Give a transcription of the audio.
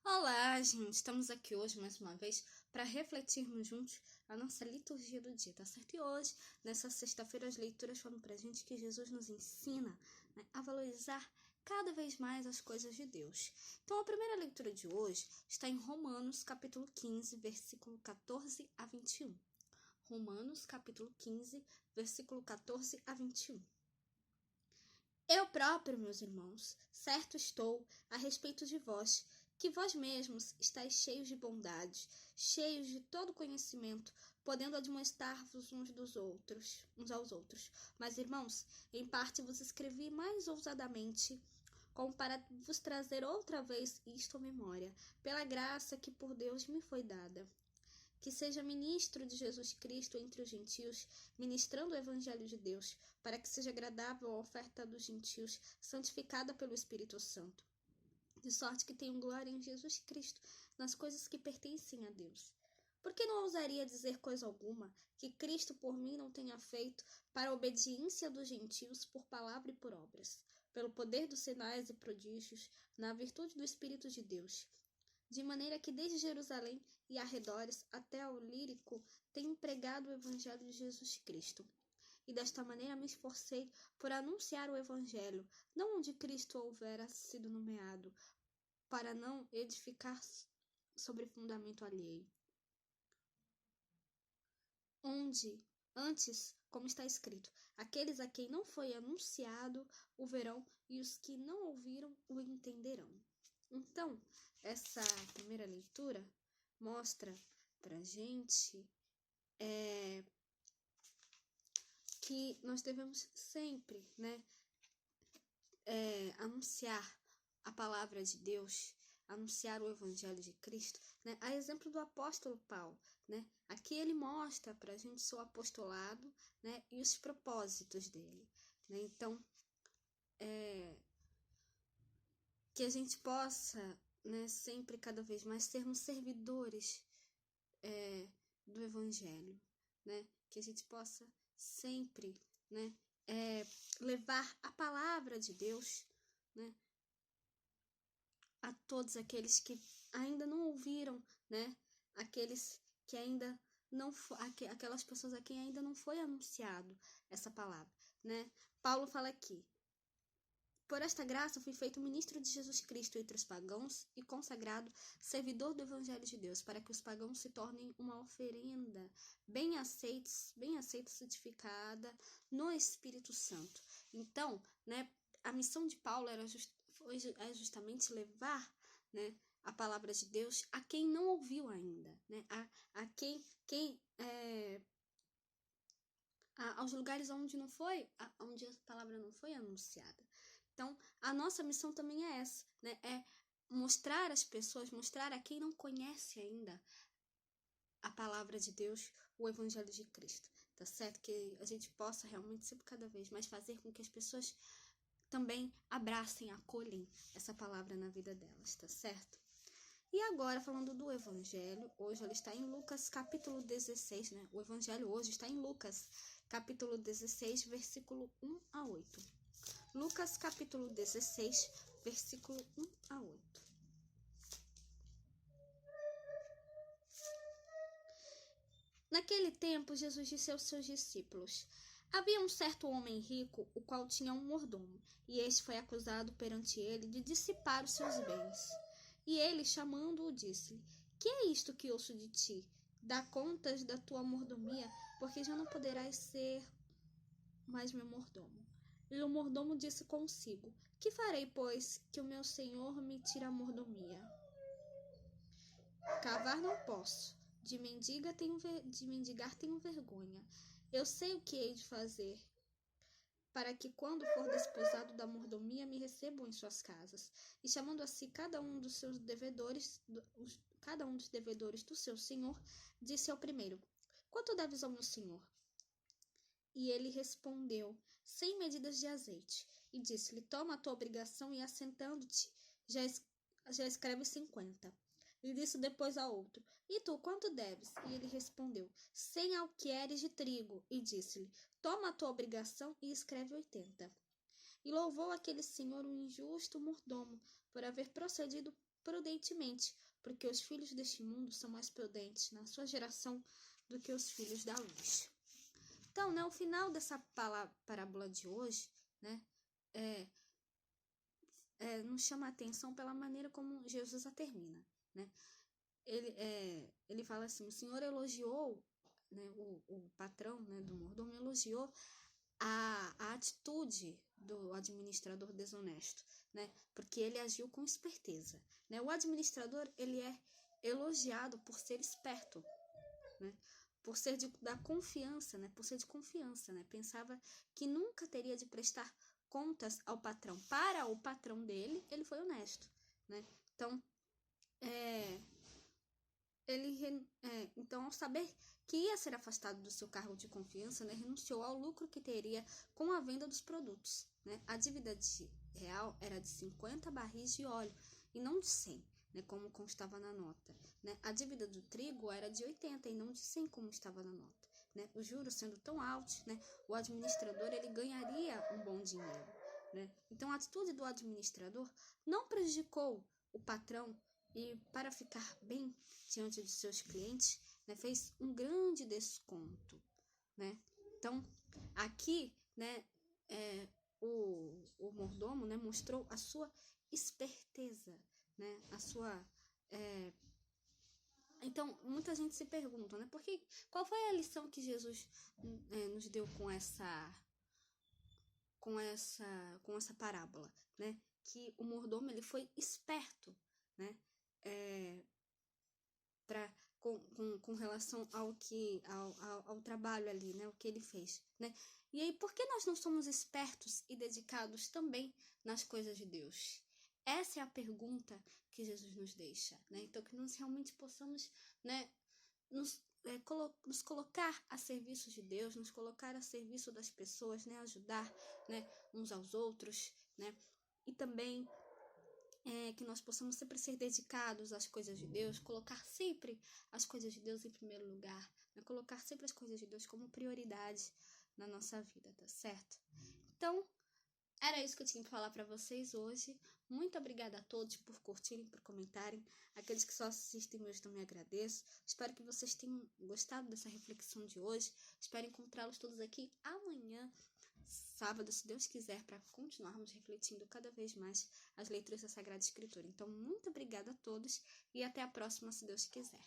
Olá, gente! Estamos aqui hoje mais uma vez para refletirmos juntos a nossa liturgia do dia, tá certo? E hoje, nessa sexta-feira, as leituras falam pra gente que Jesus nos ensina, né, a valorizar cada vez mais as coisas de Deus. Então, a primeira leitura de hoje está em Romanos, capítulo 15, versículo 14 a 21. Romanos, capítulo 15, versículo 14 a 21. Eu próprio, meus irmãos, certo estou a respeito de vós, que vós mesmos estáis cheios de bondade, cheios de todo conhecimento, podendo admoestar-vos uns aos outros. Mas, irmãos, em parte vos escrevi mais ousadamente, como para vos trazer outra vez isto à memória, pela graça que por Deus me foi dada. Que seja ministro de Jesus Cristo entre os gentios, ministrando o Evangelho de Deus, para que seja agradável a oferta dos gentios, santificada pelo Espírito Santo. De sorte que tenham glória em Jesus Cristo, nas coisas que pertencem a Deus. Por que não ousaria dizer coisa alguma que Cristo por mim não tenha feito para a obediência dos gentios por palavra e por obras, pelo poder dos sinais e prodígios, na virtude do Espírito de Deus? De maneira que desde Jerusalém e arredores até ao Lírico tenho pregado o Evangelho de Jesus Cristo. E desta maneira me esforcei por anunciar o Evangelho, não onde Cristo houvera sido nomeado, para não edificar sobre fundamento alheio. Onde, antes, como está escrito, aqueles a quem não foi anunciado o verão, e os que não ouviram o entenderão. Então, essa primeira leitura mostra pra gente que nós devemos sempre, anunciar a palavra de Deus, anunciar o Evangelho de Cristo, né? A exemplo do apóstolo Paulo, né? Aqui ele mostra pra gente seu apostolado, né? E os propósitos dele, né? Então, que a gente possa, né, sempre, cada vez mais, sermos servidores do Evangelho, né? Que a gente possa sempre, né, levar a palavra de Deus, né, a todos aqueles que ainda não ouviram, né? Aqueles que ainda não aquelas pessoas a quem ainda não foi anunciado essa palavra, né? Paulo fala aqui: por esta graça fui feito ministro de Jesus Cristo entre os pagãos e consagrado servidor do Evangelho de Deus, para que os pagãos se tornem uma oferenda bem aceita, santificada no Espírito Santo. Então, né, a missão de Paulo foi justamente levar, né, a palavra de Deus a quem não ouviu ainda, né, aos lugares onde onde a palavra não foi anunciada. Então, a nossa missão também é essa, né? É mostrar às pessoas, mostrar a quem não conhece ainda a palavra de Deus, o Evangelho de Cristo, tá certo? Que a gente possa realmente sempre cada vez mais fazer com que as pessoas também abracem, acolhem essa palavra na vida delas, tá certo? E agora, falando do Evangelho, hoje ela está em Lucas, capítulo 16, né? O Evangelho hoje está em Lucas, capítulo 16, versículo 1 a 8. Lucas, capítulo 16, versículo 1 a 8. Naquele tempo, Jesus disse aos seus discípulos: havia um certo homem rico, o qual tinha um mordomo, e este foi acusado perante ele de dissipar os seus bens. E ele, chamando-o, disse-lhe: que é isto que ouço de ti? Dá contas da tua mordomia, porque já não poderás ser mais meu mordomo. E o mordomo disse consigo: que farei, pois, que o meu senhor me tire a mordomia? Cavar não posso, de mendigar tenho vergonha. Eu sei o que hei de fazer, para que, quando for desposado da mordomia, me recebam em suas casas. E chamando a si cada um dos devedores do seu senhor, disse ao primeiro: quanto deves ao meu senhor? E ele respondeu: 100 medidas de azeite. E disse-lhe: toma a tua obrigação e, assentando-te, já escreve 50. E disse depois a outro: e tu, quanto deves? E ele respondeu: 100 alqueires de trigo. E disse-lhe: toma a tua obrigação e escreve 80. E louvou aquele senhor, um injusto mordomo, por haver procedido prudentemente, porque os filhos deste mundo são mais prudentes na sua geração do que os filhos da luz. Então, né, o final dessa parábola de hoje, né, nos chama a atenção pela maneira como Jesus a termina, né? Ele fala assim: o Senhor elogiou, né, o patrão, né, do mordomo elogiou a atitude do administrador desonesto, né? Porque ele agiu com esperteza, né? O administrador, ele é elogiado por ser esperto, né? Por ser da confiança, né? Por ser de confiança, né? Pensava que nunca teria de prestar contas ao patrão. Para o patrão dele, ele foi honesto, né? Então, então, ao saber que ia ser afastado do seu cargo de confiança, né, renunciou ao lucro que teria com a venda dos produtos, né? A dívida real era de 50 barris de óleo e não de 100, né, como constava na nota, né? A dívida do trigo era de 80 e não de 100, como estava na nota, né? Os juros sendo tão altos, né, o administrador ele ganharia um bom dinheiro, né? Então, a atitude do administrador não prejudicou o patrão e, para ficar bem diante de seus clientes, né, fez um grande desconto, né? Então, aqui, né, o mordomo, né, mostrou a sua esperteza, né, a sua... Então, muita gente se pergunta, né, qual foi a lição que Jesus nos deu com essa parábola, né? Que o mordomo ele foi esperto, né? Com relação ao trabalho ali, né? O que ele fez, né? E aí, por que nós não somos espertos e dedicados também nas coisas de Deus? Essa é a pergunta que Jesus nos deixa, né? Então, que nós realmente possamos, né, nos colocar a serviço de Deus, nos colocar a serviço das pessoas, né? Ajudar, né, uns aos outros, né? E também que nós possamos sempre ser dedicados às coisas de Deus, colocar sempre as coisas de Deus em primeiro lugar, né? Colocar sempre as coisas de Deus como prioridade na nossa vida, tá certo? Então, era isso que eu tinha para falar para vocês hoje. Muito obrigada a todos por curtirem, por comentarem. Aqueles que só assistem hoje também agradeço. Espero que vocês tenham gostado dessa reflexão de hoje. Espero encontrá-los todos aqui amanhã, sábado, se Deus quiser, para continuarmos refletindo cada vez mais as leituras da Sagrada Escritura. Então, muito obrigada a todos e até a próxima, se Deus quiser.